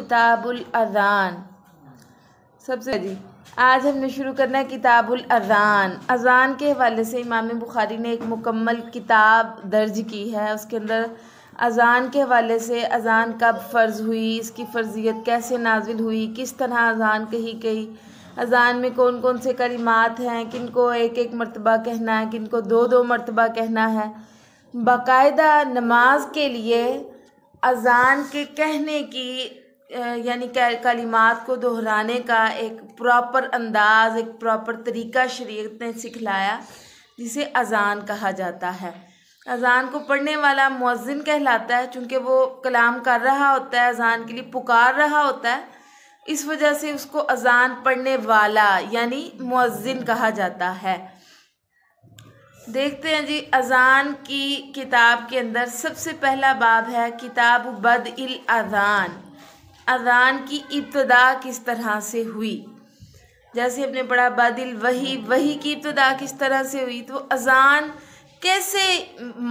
किताबुल अज़ान। सबसे जी आज हमने शुरू करना है किताबुल अज़ान। अज़ान के हवाले से इमाम बुखारी ने एक मुकम्मल किताब दर्ज की है। उसके अंदर अज़ान के हवाले से अज़ान कब फ़र्ज़ हुई, इसकी फ़र्ज़ियत कैसे नाजिल हुई, किस तरह अज़ान कही गई, अज़ान में कौन कौन से कलिमात हैं, किन को एक एक मरतबा कहना है, किन को दो दो मरतबा कहना है। बाकायदा नमाज के लिए अज़ान के कहने की यानी कलिमात को दोहराने का एक प्रॉपर अंदाज़, एक प्रॉपर तरीका शरीयत ने सिखलाया, जिसे अज़ान कहा जाता है। अज़ान को पढ़ने वाला मुअज़्ज़िन कहलाता है, चूँकि वो कलाम कर रहा होता है, अज़ान के लिए पुकार रहा होता है, इस वजह से उसको अज़ान पढ़ने वाला यानी मुअज़्ज़िन कहा जाता है। देखते हैं जी, अज़ान की किताब के अंदर सबसे पहला बाब है किताब बदइल अज़ान। अज़ान की इब्तिदा किस तरह से हुई। जैसे हमने पढ़ा बदिल वही की इब्तिदा किस तरह से हुई, तो अज़ान कैसे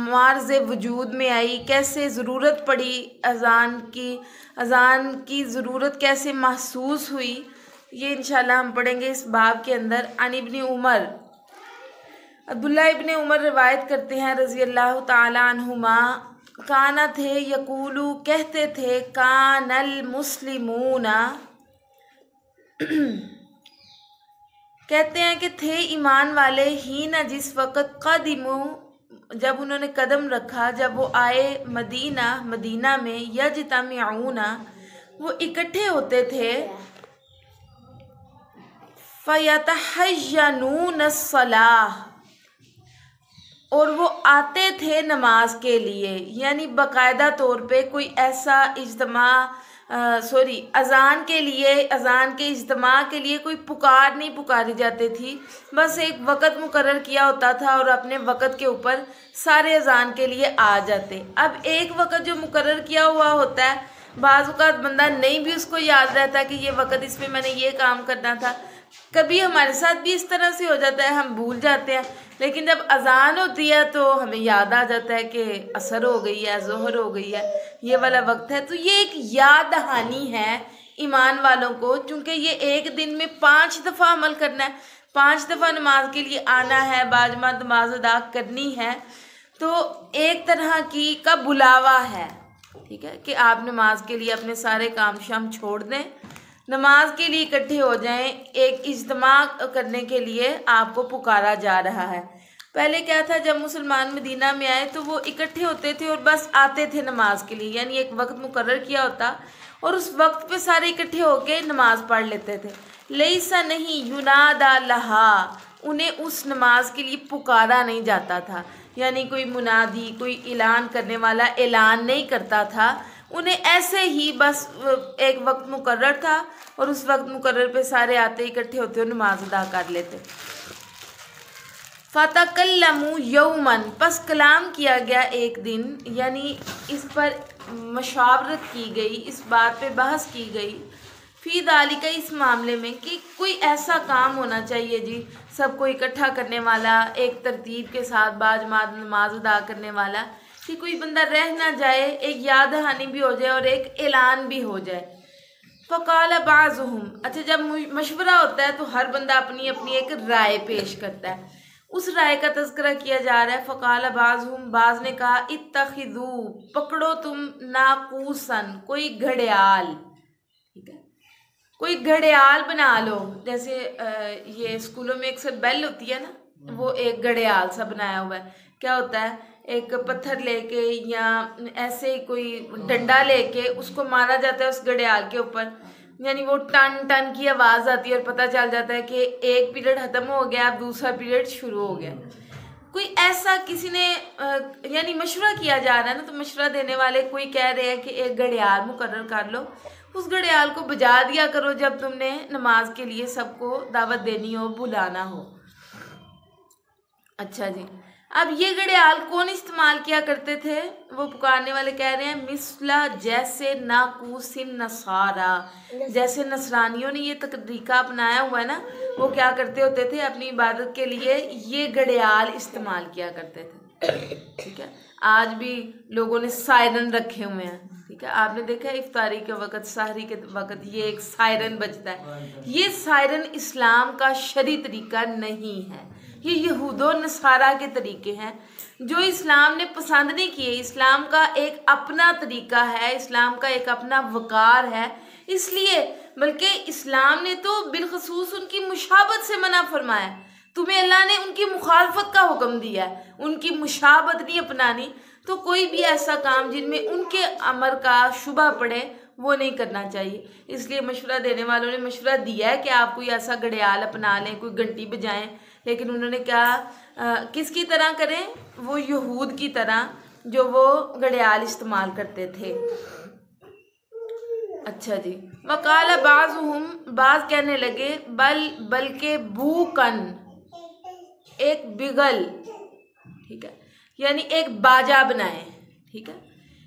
मार्ज़ वजूद में आई, कैसे ज़रूरत पड़ी अज़ान की ज़रूरत कैसे महसूस हुई, ये इंशाल्लाह हम पढ़ेंगे इस बाब के अंदर। अन इब्न उमर, अब्दुल्लाह इब्न उमर रिवायत करते हैं रज़ी अल्लाह ताला अन्हुमा, काना थे यकूलू कहते थे, कानल मुस्लिमूना कहते हैं कि थे ईमान वाले ही न जिस वक़्त कदिमू जब उन्होंने कदम रखा, जब वो आए मदीना में, यजतमिऊना वो इकट्ठे होते थे, फयतहय्यनून सलाह और वो आते थे नमाज के लिए। यानी बाकायदा तौर पे कोई ऐसा इज्तिमा अज़ान के इज्तिमा के लिए कोई पुकार नहीं पुकारी जाती थी, बस एक वक़्त मुकर्रर किया होता था और अपने वक़्त के ऊपर सारे अज़ान के लिए आ जाते। अब एक वक़्त जो मुकर्रर किया हुआ होता है, बाज़ औक़ात बंदा नहीं भी उसको याद रहता कि ये वक़्त इसमें मैंने ये काम करना था। कभी हमारे साथ भी इस तरह से हो जाता है, हम भूल जाते हैं, लेकिन जब अज़ान होती है तो हमें याद आ जाता है कि असर हो गई है, ज़ोहर हो गई है, ये वाला वक्त है। तो ये एक याद दहानी है ईमान वालों को, चूँकि ये एक दिन में 5 दफ़ा अमल करना है, 5 दफ़ा नमाज के लिए आना है, बाजमात नमाज अदा करनी है, तो एक तरह की का बुलावा है, ठीक है, कि आप नमाज के लिए अपने सारे काम शाम छोड़ दें, नमाज के लिए इकट्ठे हो जाएं। एक इज्तिमा करने के लिए आपको पुकारा जा रहा है। पहले क्या था, जब मुसलमान मदीना में आए तो वो इकट्ठे होते थे और बस आते थे नमाज के लिए, यानी एक वक्त मुकर्रर किया होता और उस वक्त पे सारे इकट्ठे होके नमाज पढ़ लेते थे। लैसा नहीं युनादा लहा, उन्हें उस नमाज के लिए पुकारा नहीं जाता था, यानी कोई मुनादी, कोई ऐलान करने वाला ऐलान नहीं करता था। उन्हें ऐसे ही बस एक वक्त मुकर्रर था और उस वक्त मुकर्रर पे सारे आते इकट्ठे होते और नमाज अदा कर लेते। फ़तकल्लमू यौमन, बस कलाम किया गया एक दिन, यानी इस पर मशावरत की गई, इस बात पे बहस की गई, फ़ी दालिका, इस मामले में कि कोई ऐसा काम होना चाहिए जी सबको इकट्ठा करने वाला, एक तरतीब के साथ बाजमात नमाज अदा करने वाला, कि कोई बंदा रह ना जाए, एक याद दहानी भी हो जाए और एक ऐलान भी हो जाए। फ़क़ाल बाज़ुहुम, अच्छा जब मशवरा होता है तो हर बंदा अपनी अपनी एक राय पेश करता है, उस राय का तज़किरा किया जा रहा है। फ़क़ाल बाज़ुहुम, बाज़ ने कहा, इत्तख़िज़ू, पकड़ो तुम, नाक़ूसन, कोई घड़ियाल, ठीक है, कोई घड़ियाल बना लो। जैसे ये स्कूलों में अक्सर बेल होती है ना, वो एक घड़ियाल सा बनाया हुआ है। क्या होता है, एक पत्थर लेके या ऐसे कोई डंडा लेके उसको मारा जाता है उस घड़ियाल के ऊपर, यानी वो टन टन की आवाज़ आती है और पता चल जाता है कि एक पीरियड ख़त्म हो गया, अब दूसरा पीरियड शुरू हो गया। कोई ऐसा किसी ने यानी मशवरा किया जा रहा है ना, तो मशवरा देने वाले कोई कह रहे हैं कि एक घड़ियाल मुकर्रर कर लो, उस घड़ियाल को बजा दिया करो जब तुमने नमाज के लिए सबको दावत देनी हो, बुलाना हो। अच्छा जी, अब ये घड़ियाल कौन इस्तेमाल किया करते थे, वो पुकारने वाले कह रहे हैं, मिसला, जैसे नाकूसिन नसारा, जैसे नसरानियों ने ये तरीका अपनाया हुआ है ना, वो क्या करते होते थे, अपनी इबादत के लिए ये घड़ियाल इस्तेमाल किया करते थे, ठीक है। आज भी लोगों ने सायरन रखे हुए हैं, ठीक है, आपने देखा है इफ्तारी के वक़्त, सहरी के वक़्त ये एक सायरन बजता है। ये सायरन इस्लाम का शरई तरीका नहीं है, ये यहूदो नसारा के तरीके हैं जो इस्लाम ने पसंद नहीं किए। इस्लाम का एक अपना तरीका है, इस्लाम का एक अपना वक़ार है, इसलिए बल्कि इस्लाम ने तो बिलखसूस उनकी मुशाबत से मना फरमाया। तुम्हें अल्लाह ने उनकी मुखालफत का हुक्म दिया है, उनकी मुशाबत नहीं अपनानी। तो कोई भी ऐसा काम जिनमें उनके अमर का शुबा पड़े वो नहीं करना चाहिए। इसलिए मशवरा देने वालों ने मशवरा दिया है कि आप कोई ऐसा घड़ियाल अपना लें, कोई घंटी बजाएं, लेकिन उन्होंने क्या किसकी तरह करें, वो यहूद की तरह जो वो घड़ियाल इस्तेमाल करते थे। अच्छा जी, वकाला बाज़ुहुम, बाज कहने लगे बल्कि बूकन, एक बिगल, ठीक है, यानी एक बाजा बनाए, ठीक है,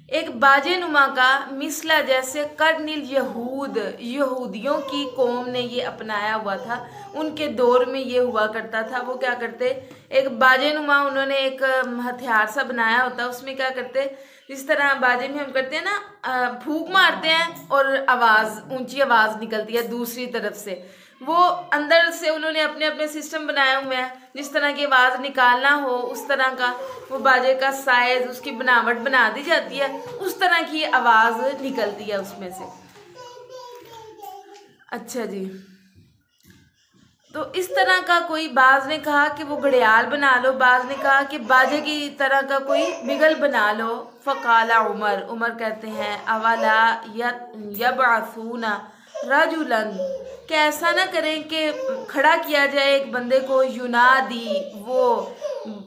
एक बाजे नुमा का, मिसला जैसे कर्निल यहूद, यहूदियों की कौम ने ये अपनाया हुआ था, उनके दौर में ये हुआ करता था। वो क्या करते, एक बाजे नुमा उन्होंने एक हथियार सा बनाया होता, उसमें क्या करते, जिस तरह बाजे में हम करते हैं ना, फूंक मारते हैं और आवाज़, ऊंची आवाज़ निकलती है दूसरी तरफ से, वो अंदर से उन्होंने अपने अपने सिस्टम बनाए हुए हैं, जिस तरह की आवाज़ निकालना हो उस तरह का वो बाजे का साइज, उसकी बनावट बना दी जाती है, उस तरह की आवाज़ निकलती है उसमें से। अच्छा जी, तो इस तरह का कोई, बाज ने कहा कि वो घड़ियाल बना लो, बाज ने कहा कि बाजे की तरह का कोई बिगल बना लो। फ़काला उमर, उमर कहते हैं अवला यबअसूना रजुलन, कि ऐसा ना करें कि खड़ा किया जाए एक बंदे को, युनादी, वो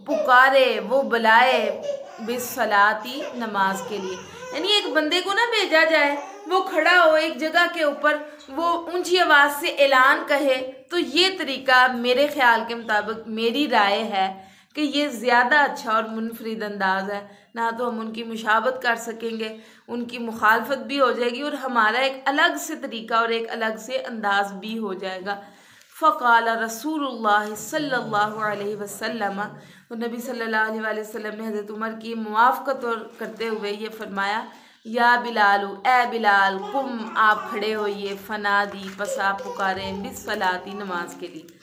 पुकारे, वो बुलाए, बिस्सलाती, नमाज के लिए, यानी एक बंदे को ना भेजा जाए, वो खड़ा हो एक जगह के ऊपर, वो ऊंची आवाज़ से ऐलान कहे। तो ये तरीका मेरे ख्याल के मुताबिक, मेरी राय है कि ये ज़्यादा अच्छा और मुनफरिद अंदाज़ है। ना तो हम उनकी मुशाबत कर सकेंगे, उनकी मुखालफत भी हो जाएगी और हमारा एक अलग से तरीका और एक अलग से अंदाज़ भी हो जाएगा। फ़क़ाल रसूलुल्लाह सल्लल्लाहु अलैहि वसल्लम, तो नबी सल्लल्लाहु अलैहि वसल्लम ने हज़रत उमर की मुआफ़क़त करते हुए ये फरमाया, या बिलालु, ए बिलाल, कुम, आप खड़े होइए, फनादी, पस आप पुकारें, बिस्सलाती, नमाज के लिए।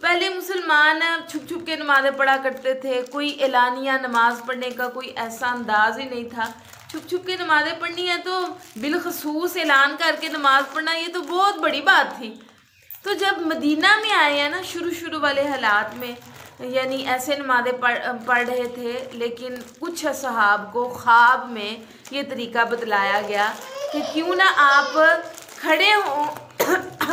पहले मुसलमान छुप छुप के नमाज़ें पढ़ा करते थे, कोई एलानिया नमाज पढ़ने का कोई ऐसा अंदाज ही नहीं था। छुप छुप के नमाज़ें पढ़नी है तो बिलखसूस ऐलान करके नमाज पढ़ना, ये तो बहुत बड़ी बात थी। तो जब मदीना में आए हैं ना, शुरू वाले हालात में, यानी ऐसे नमाज़ें पढ़ रहे थे, लेकिन कुछ सहाब को ख्वाब में ये तरीका बतलाया गया कि क्यों ना आप खड़े हों,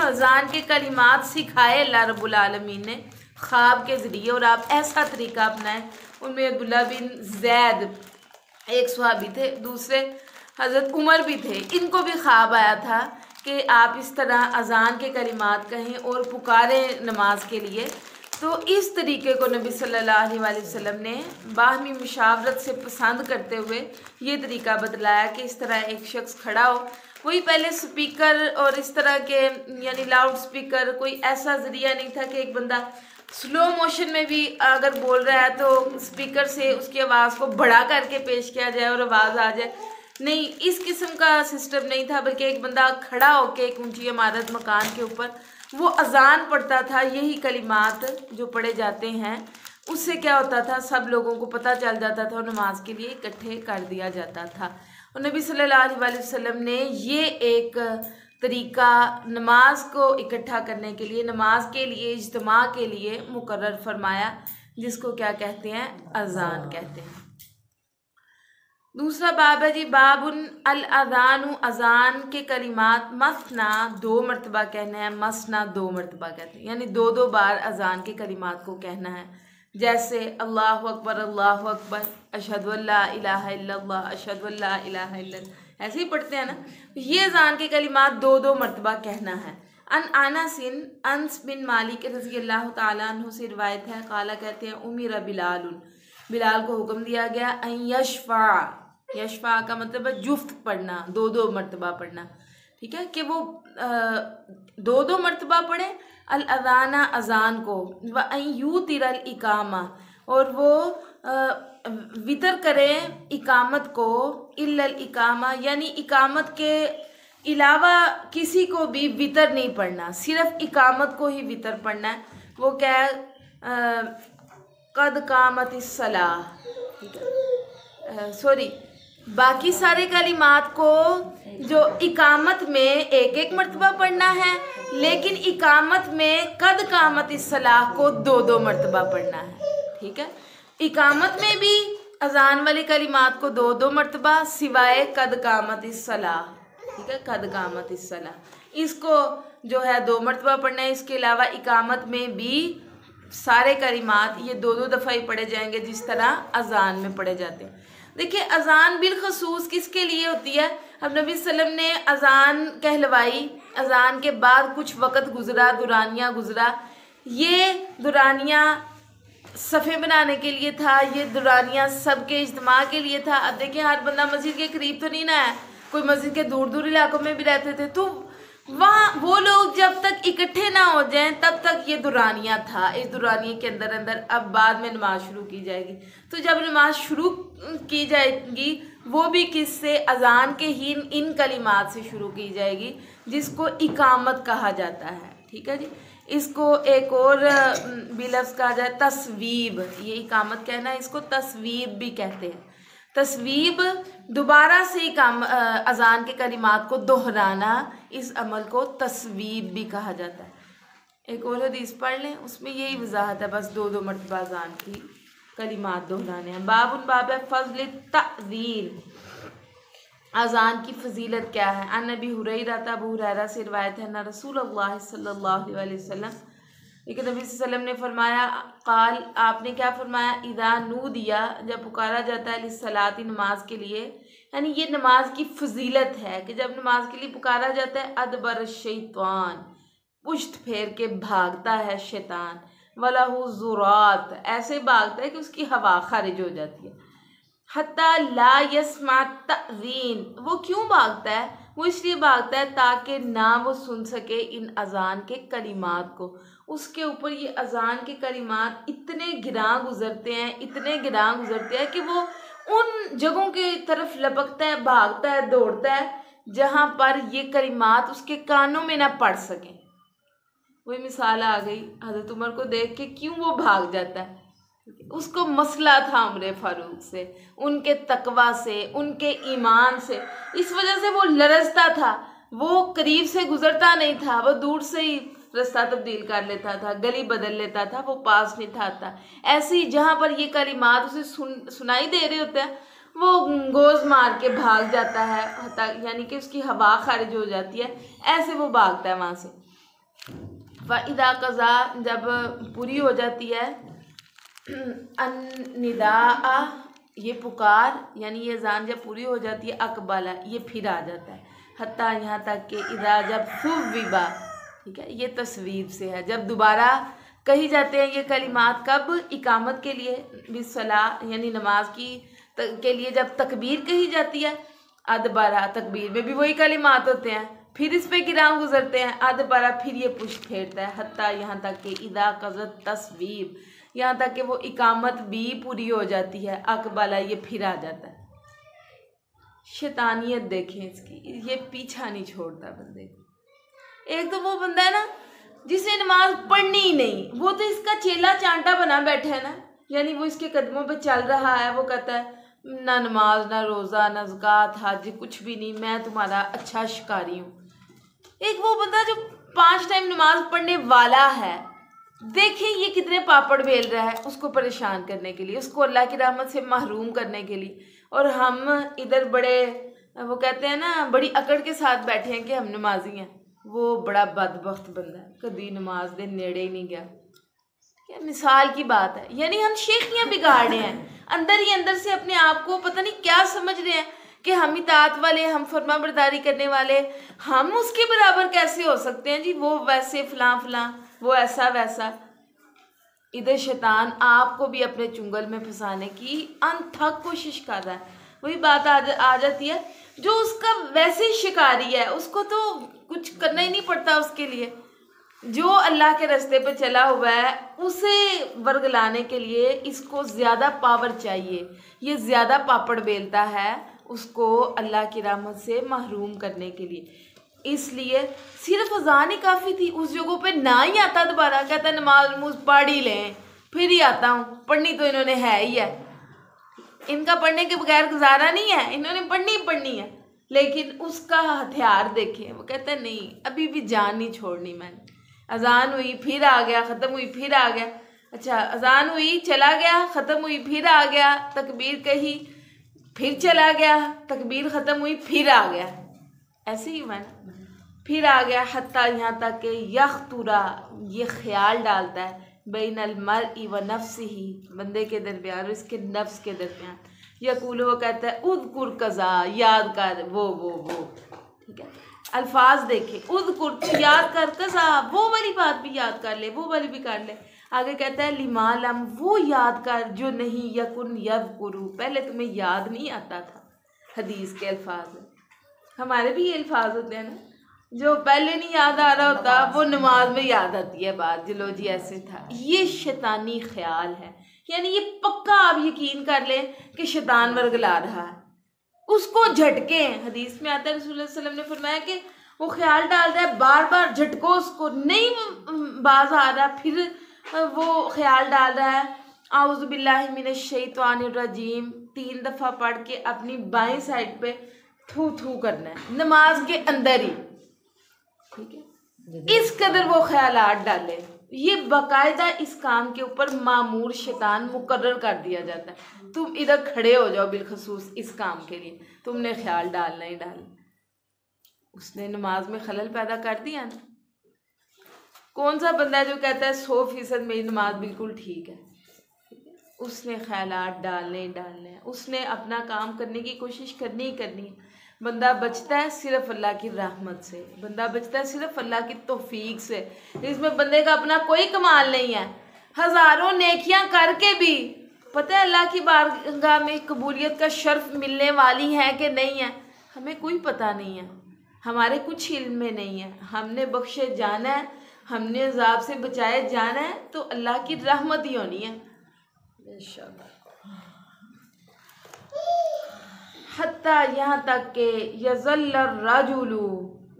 अज़ान के कलिमात सिखाए अल्लाह रब्बुल आलमीन ने ख्वाब के ज़रिए, और आप ऐसा तरीका अपनाएं। उनमें अब्दुल्ला बिन ज़ैद एक सहाबी थे, दूसरे हज़रत उमर भी थे, इनको भी ख्वाब आया था कि आप इस तरह अज़ान के कलिमात कहें और पुकारें नमाज के लिए। तो इस तरीके को नबी सल्लल्लाहु अलैहि वसल्लम ने बाहमी मुशावरत से पसंद करते हुए ये तरीका बतलाया कि इस तरह एक शख्स खड़ा हो। वही पहले स्पीकर और इस तरह के, यानी लाउड स्पीकर, कोई ऐसा ज़रिया नहीं था कि एक बंदा स्लो मोशन में भी अगर बोल रहा है तो स्पीकर से उसकी आवाज़ को बढ़ा करके पेश किया जाए और आवाज़ आ जाए। नहीं, इस किस्म का सिस्टम नहीं था, बल्कि एक बंदा खड़ा होकर एक ऊंची इमारत मकान के ऊपर वो अज़ान पढ़ता था। यही कलिमात जो पढ़े जाते हैं, उससे क्या होता था, सब लोगों को पता चल जाता था और नमाज के लिए इकट्ठे कर दिया जाता था। और नबी सल्लल्लाहु अलैहि वसल्लम ने ये एक तरीका नमाज को इकट्ठा करने के लिए, नमाज के लिए, इज्तिमा के लिए मुकर्रर फरमाया, जिसको क्या कहते हैं, अज़ान कहते हैं। दूसरा बाब है जी, बाबुन अल अज़ानु, अज़ान के कलिमात, मसना, 2 मरतबा कहना है, मसना 2 मरतबा कहते हैं, यानी 2 बार अज़ान के कलिमात को कहना है। जैसे अल्लाहु अकबर, अशहदु अल्ला इलाहा इल्लल्लाह, अशहदु अल्ला इलाहा इल्लल्लाह, ऐसे ही पढ़ते हैं ना। ये अज़ान के कलिमात 2 मरतबा कहना है। अनस बिन मालिक रज़ी अल्लाह तआला अन्हु से रिवायत है, काला कहते हैं, उमिर बिलालुन, बिलाल को हुक्म दिया गया, अन यशफ़ा, यशफ़ा का मतलब है जुफ्त पढ़ना, 2 मरतबा पढ़ना, ठीक है, कि वो 2 मरतबा पढ़े अल अज़ाना, अज़ान को, व अन यूतिरल इकामा, और वो वितर करें इकामत को, इल्लल इकामा, यानी इकामत के अलावा किसी को भी वितर नहीं पढ़ना, सिर्फ इकामत को ही वितर पढ़ना है। वो क्या है, कद कामतिस सलाह, ठीक है, सॉरी, बाकी सारे कलिमात को जो इकामत में एक एक मर्तबा पढ़ना है, लेकिन इकामत में कद कामतिस सलाह को दो दो मर्तबा पढ़ना है, ठीक है। इकामत में भी अजान वाले कलिमात को दो दो मर्तबा, सिवाय कद कामतिस सलाह, ठीक है, कद कामतिस सलाह, इसको जो है दो मर्तबा पढ़ना है। इसके अलावा इकामत में भी सारे कलिमात ये दो दो दफ़ा ही पढ़े जाएंगे, जिस तरह अजान में पढ़े जाते हैं। देखिए, अजान बिलखसूस किसके लिए होती है? अब नबी सल्लम ने अजान कहलवाई, अजान के बाद कुछ वक़्त गुजरा, दुरानियाँ गुजरा, ये दुरानियाँ सफ़े बनाने के लिए था, ये दुरानियाँ सबके इज्तिमा के लिए था। अब देखिए, हर बंदा मस्जिद के करीब तो नहीं ना है, कोई मस्जिद के दूर दूर इलाकों में भी रहते थे, तो वहाँ वो लोग जब तक इकट्ठे ना हो जाएं तब तक ये दुरानियाँ था। इस दुरानिया के अंदर अंदर अब बाद में नमाज शुरू की जाएगी। तो जब नमाज शुरू की जाएगी वो भी किससे? अजान के ही इन कलिमात से शुरू की जाएगी, जिसको इकामत कहा जाता है, ठीक है जी। इसको एक और भी लफ्ज़ कहा जाए तस्वीब, ये इकामत कहना है, इसको तस्वीब भी कहते हैं। तस्वीब दोबारा से अजान के कलिमात को दोहराना, इस अमल को तस्वीब भी कहा जाता है। एक और हदीस पढ़ लें, उसमें यही वजाहत है, बस दो दो मरतबा अजान की कलिमात दोहराने हैं। बाबुन बाब फज़ल तअज़ीन, अजान की फजीलत क्या है? अन नबी हुरैरा, अबू हुरैरा से रिवायत है, ना रसूलुल्लाह सल्लल्लाहु अलैहि वसल्लम, लेकिन नबी सल्लम ने फरमाया, काल, आपने क्या फरमाया, इदा नू दिया, जब पुकारा जाता है लिस्सलाती, नमाज के लिए, यानी ये नमाज की फजीलत है कि जब नमाज के लिए पुकारा जाता है, अदबर शैतान, पुश्त फेर के भागता है शैतान, वलहु ज़ुरात, ऐसे भागता है कि उसकी हवा खारिज हो जाती है। हत्ता ला यस्मा तअज़ीन, वो क्यों भागता है? वो इसलिए भागता है ताकि ना वो सुन सके इन अजान के कलिमात को। उसके ऊपर ये अजान के कलिमात इतने गिरां गुजरते हैं, इतने गिरां गुजरते हैं कि वो उन जगहों की तरफ लपकता है, भागता है, दौड़ता है जहाँ पर ये कलिमात उसके कानों में ना पड़ सकें। वही मिसाल आ गई हज़रत उमर को देख के, क्यों वो भाग जाता है? उसको मसला था उमर फारूक से, उनके तकवा से, उनके ईमान से, इस वजह से वो लरजता था। वो करीब से गुजरता नहीं था, वो दूर से ही रास्ता तब्दील कर लेता था, गली बदल लेता था, वो पास नहीं था आता। ऐसे ही जहाँ पर ये कलिमात उसे सुनाई दे रहे होते हैं, वो गोज़ मार के भाग जाता है, यानी कि उसकी हवा खारिज हो जाती है, ऐसे वो भागता है वहाँ से। फ़इदा कज़ा, जब पूरी हो जाती है, अन्निदा, ये पुकार, यानी ये अज़ान जब पूरी हो जाती है, अकबला, ये फिर आ जाता है, हत्ता, यहाँ तक कि इदा, जब सुविबा, ठीक है, ये तस्वीब से है, जब दोबारा कही जाते हैं ये कलिमात, कब? इकामत के लिए, बिस्सलाह, यानी नमाज की के लिए जब तकबीर कही जाती है, अदबरा, तकबीर में भी वही कलिमात होते हैं, फिर इस पे गिरां गुजरते हैं, अदबरा, फिर ये पुष्ट फेरता है, हत्ता, यहाँ तक कि इदा कज़त तस्वीब, यहाँ तक कि वो इकामत भी पूरी हो जाती है, अकबला, ये फिर आ जाता है। शैतानियत देखें इसकी, ये पीछा नहीं छोड़ता बंदे को। एक तो वो बंदा है ना जिसे नमाज पढ़नी ही नहीं, वो तो इसका चेला चांटा बना बैठा है ना, यानी वो इसके कदमों पे चल रहा है, वो कहता है ना नमाज, ना रोज़ा, ना ज़कात, हज, कुछ भी नहीं, मैं तुम्हारा अच्छा शिकारी हूँ। एक वो बंदा जो 5 टाइम नमाज पढ़ने वाला है, देखें ये कितने पापड़ बेल रहा है उसको परेशान करने के लिए, उसको अल्लाह की रहमत से महरूम करने के लिए, और हम इधर बड़े, वो कहते हैं ना, बड़ी अकड़ के साथ बैठे हैं कि हम नमाजी हैं। वो बड़ा बदबख्त बंदा है, कभी नमाज दे नेड़े ही नहीं गया। क्या मिसाल की बात है, यानी हम शेखियाँ बिगाड़ रहे हैं, अंदर ही अंदर से अपने आप को पता नहीं क्या समझ रहे हैं कि हम इताअत वाले, हम फरमा बरदारी करने वाले, हम उसके बराबर कैसे हो सकते हैं जी? वो वैसे फलां फलां, वो ऐसा वैसा। इधर शैतान आपको भी अपने चुंगल में फंसाने की अनथक कोशिश कर रहा है। वही बात आ जाती है, जो उसका वैसे ही शिकारी है, उसको तो कुछ करना ही नहीं पड़ता उसके लिए। जो अल्लाह के रास्ते पे चला हुआ है, उसे वर्गलाने के लिए इसको ज़्यादा पावर चाहिए, ये ज़्यादा पापड़ बेलता है, उसको अल्लाह की रहमत से महरूम करने के लिए। इसलिए सिर्फ अजान ही काफ़ी थी। उस जगहों पे ना ही आता दोबारा, कहता नमाज मुझ पढ़ ही लें फिर ही आता हूँ। पढ़नी तो इन्होंने है ही है, इनका पढ़ने के बगैर गुजारा नहीं है, इन्होंने पढ़नी ही पढ़नी है। लेकिन उसका हथियार देखें, वो कहता है नहीं अभी भी जान नहीं छोड़नी मैंने। अजान हुई फिर आ गया, ख़त्म हुई फिर आ गया। अच्छा अजान हुई चला गया, ख़त्म हुई फिर आ गया, तकबीर कही फिर चला गया, तकबीर ख़त्म हुई फिर आ गया, ऐसे ही मैंने फिर आ गया। हत्ता यहाँ तक कि यख्तुरा, ये ख्याल डालता है बैनल मर्इ व नफ्सिही, बंदे के दरमियान और इसके नफ्स के दरमियान। यकूल, वो कहता है उज़कुर कज़ा, याद कर वो, ठीक है। अल्फाज देखे, उज़कुर तो याद कर, कज़ा वो वाली बात भी याद कर ले, वो वाली भी कर ले। आगे कहता है लिमा लम, वो याद कर जो नहीं यकुन यज़कुरु, पहले तुम्हें याद नहीं आता था। हदीस के अल्फाज हैं, हमारे भी ये अल्फाज होते हैं ना, जो पहले नहीं याद आ रहा होता वो नमाज में याद आती है बात, चलो जी ऐसे था। ये शैतानी ख्याल है, यानी ये पक्का आप यकीन कर लें कि शैतान वर्गला रहा है, उसको झटके। हदीस में आता है रसूलुल्लाह सल्लल्लाहु अलैहि वसल्लम ने फरमाया कि वो ख्याल डाल रहा है, बार बार झटको उसको, नहीं बाज आ रहा, फिर वो ख्याल डाल रहा है आऊज़ु बिल्लाहि मिनश शैतानिर रजीम 3 दफ़ा पढ़ के अपनी बाएं साइड पे थू थू करना है नमाज के अंदर ही, ठीक है। इस कदर वो ख्यालात डाले, ये बाकायदा इस काम के ऊपर मामूर शैतान मुकर्रर कर दिया जाता है। तुम इधर खड़े हो जाओ बिलखसूस इस काम के लिए, तुमने ख्याल डालना ही डालना। उसने नमाज में खलल पैदा कर दिया ना। कौन सा बंदा है जो कहता है 100% मेरी नमाज बिल्कुल ठीक है? उसने ख्यालात डालने ही डालने हैं, उसने अपना काम करने की कोशिश करनी ही करनी है। बंदा बचता है सिर्फ अल्लाह की रहमत से, बंदा बचता है सिर्फ अल्लाह की तौफीक से। इसमें बंदे का अपना कोई कमाल नहीं है। हज़ारों नेकियां करके भी पता है अल्लाह की बारगाह में कबूलियत का शर्फ मिलने वाली है कि नहीं है, हमें कोई पता नहीं है, हमारे कुछ इल्म में नहीं है। हमने बख्शे जाना है, हमने अज़ाब से बचाए जाना है, तो अल्लाह की रहमत ही होनी है इंशाअल्लाह। हत्ता यहाँ तक के यज़ल्लर रजुलु,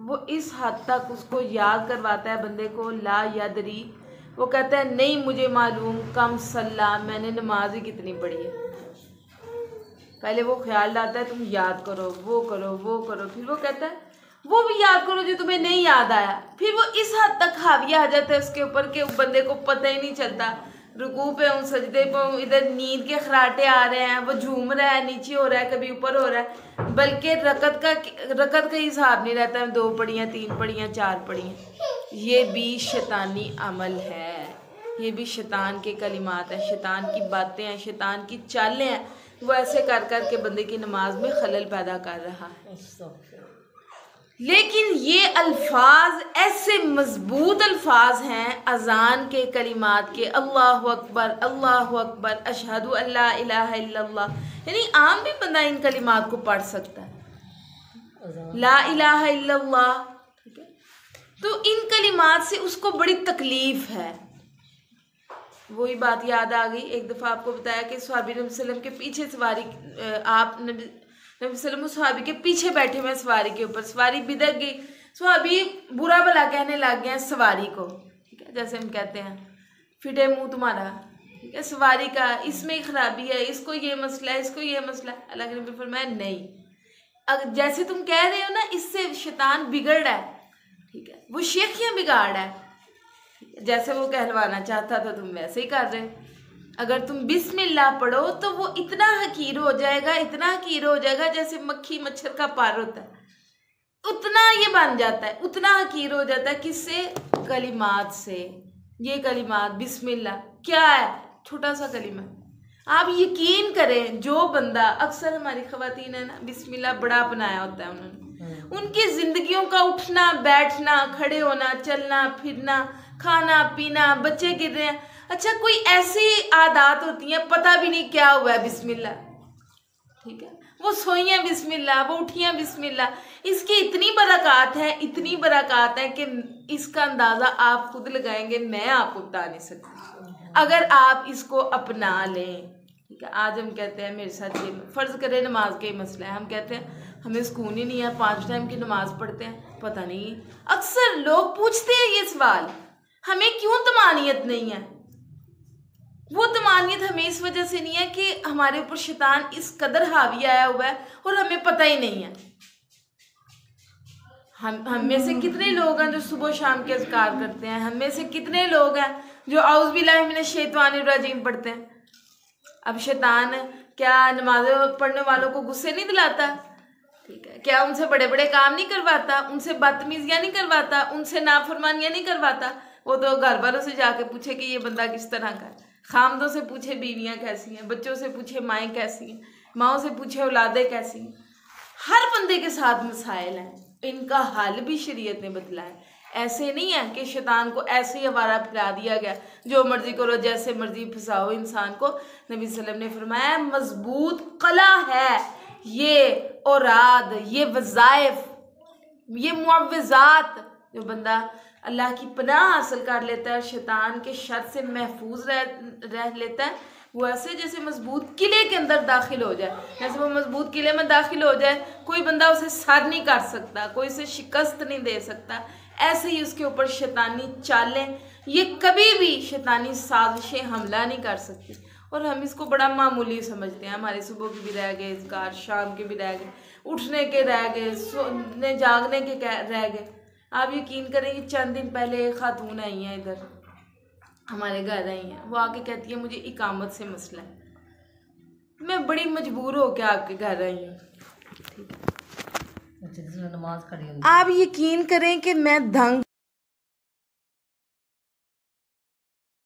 वो इस हद तक उसको याद करवाता है बंदे को, ला यदरी, वो कहता है नहीं मुझे मालूम, कम सल्ला, मैंने नमाज ही कितनी पढ़ी है। पहले वो ख्याल डालता है तुम याद करो, वो करो, वो करो, फिर वो कहता है वो भी याद करो जो तुम्हें नहीं याद आया। फिर वो इस हद तक हाविया आ जाता है उसके ऊपर कि बंदे को पता ही नहीं चलता, रुकू पे हूँ, सजदे पे हूँ, इधर नींद के खराटे आ रहे हैं, वो झूम रहा है, नीचे हो रहा है, कभी ऊपर हो रहा है, बल्कि रकत का हिसाब नहीं रहता है, 2 पढ़ियाँ 3 पढ़ियाँ 4 पढ़ियाँ। ये भी शैतानी अमल है, ये भी शैतान के कलिमात हैं, शैतान की बातें हैं, शैतान की चालें हैं। वो ऐसे कर कर के बंदे की नमाज में खलल पैदा कर रहा है। लेकिन ये अल्फाज ऐसे मजबूत अल्फाज हैं अजान के कलिमात के, अल्लाहु अकबर, अशहदु अल्ला इलाहा इल्लल्लाह, यानी आम भी बंदा इन कलिमात को पढ़ सकता है, ला इलाहा इल्लल्लाह, ठीक है। तो इन कलिमात से उसको बड़ी तकलीफ है। वही बात याद आ गई, एक दफ़ा आपको बताया कि सहाबी नबी सल्लम के पीछे सवारी, आप नबी सल्लम सहाबी के पीछे बैठे हुए सवारी के ऊपर, सवारी बिदक गई, सहाबी बुरा भला कहने लग गए सवारी को, ठीक है, जैसे हम कहते हैं फिटे मुंह तुम्हारा, ठीक है, सवारी का इसमें खराबी है, इसको ये मसला है, इसको ये मसला है। अल्लाह के नबी फरमाया नहीं, अगर जैसे तुम कह रहे हो ना इससे शैतान बिगड़ रहा है, ठीक है, वो शेखियाँ बिगाड़ रहा है, जैसे वो कहलवाना चाहता था तुम वैसे ही कर रहे हो। अगर तुम बिस्मिल्लाह पढ़ो तो वो इतना हकीर हो जाएगा, इतना हकीर हो जाएगा, जैसे मक्खी मच्छर का पार होता है, उतना ये बन जाता है, उतना हकीर हो जाता है। किससे? कलिमात से। ये कलिमात बिस्मिल्लाह क्या है? छोटा सा कलिमा। आप यकीन करें, जो बंदा, अक्सर हमारी ख़वातीन है ना, बिस्मिल्लाह बड़ा बनाया होता है उन्होंने, उनकी ज़िंदगियों का उठना बैठना, खड़े होना, चलना फिरना, खाना पीना, बच्चे गिर रहे हैं, अच्छा कोई ऐसी आदत होती हैं पता भी नहीं क्या हुआ है बिस्मिल्लाह, ठीक है, वो सोइयाँ बिस्मिल्लाह, वो उठियाँ बिस्मिल्लाह, इसकी इतनी बरक़ात है, इतनी बरक़ात है कि इसका अंदाज़ा आप खुद लगाएंगे, मैं आपको बता नहीं सकती। अगर आप इसको अपना लें, ठीक है, आज हम कहते हैं मेरे साथ ये फ़र्ज़ करें नमाज का ही मसला है, हम कहते हैं हमें सुकून ही नहीं है, 5 टाइम की नमाज पढ़ते हैं, पता नहीं अक्सर लोग पूछते हैं ये सवाल, हमें क्यों तमानियत नहीं है। वो तमानियत हमें इस वजह से नहीं है कि हमारे ऊपर शैतान इस कदर हावी आया हुआ है और हमें पता ही नहीं है। हम में से कितने लोग हैं जो सुबह शाम के अज़कार करते हैं, हम में से कितने लोग हैं जो औज़ बिल्लाहि मिनश शैतानिर रजीम पढ़ते हैं। अब शैतान क्या नमाज पढ़ने वालों को गुस्से नहीं दिलाता, ठीक है, क्या उनसे बड़े बड़े काम नहीं करवाता, उनसे बदतमीजियाँ नहीं करवाता, उनसे नाफरमानियाँ नहीं करवाता। वो तो घर वालों से जाके पूछे कि ये बंदा किस तरह का है, खामदों से पूछे बीवियाँ कैसी हैं, बच्चों से पूछे माएँ कैसी हैं, माओं से पूछे औलादें कैसी हैं। हर बंदे के साथ मसाइल हैं, इनका हल भी शरीयत ने बतलाया है। ऐसे नहीं है कि शैतान को ऐसे ही आवारा फिरा दिया गया, जो मर्जी करो जैसे मर्जी फंसाओ इंसान को। नबी सल्लल्लाहु अलैहि वसल्लम ने फरमाया मजबूत कला है ये औराद, ये वज़ाइफ, ये मुअव्विज़ात, जो बंदा अल्लाह की पनाह हासिल कर लेता है, शैतान के शर से महफूज रह लेता है, वो ऐसे जैसे मजबूत किले के अंदर दाखिल हो जाए। जैसे वो मजबूत किले में दाखिल हो जाए, कोई बंदा उसे सर नहीं कर सकता, कोई उसे शिकस्त नहीं दे सकता। ऐसे ही उसके ऊपर शैतानी चालें, ये कभी भी शैतानी साजिशें हमला नहीं कर सकती। और हम इसको बड़ा मामूली समझते हैं, हमारे सुबह के भी रह गए इज़्कार, शाम के भी रह गए, उठने के रह गए, सोने जागने के रह गए। आप यकीन करें कि चंद दिन पहले एक खातून आई हैं, इधर हमारे घर आई हैं, वो आके कहती है मुझे इकामत से मसला है, मैं बड़ी मजबूर हो के आपके घर आई हूँ। आप यकीन करें कि मैं दंग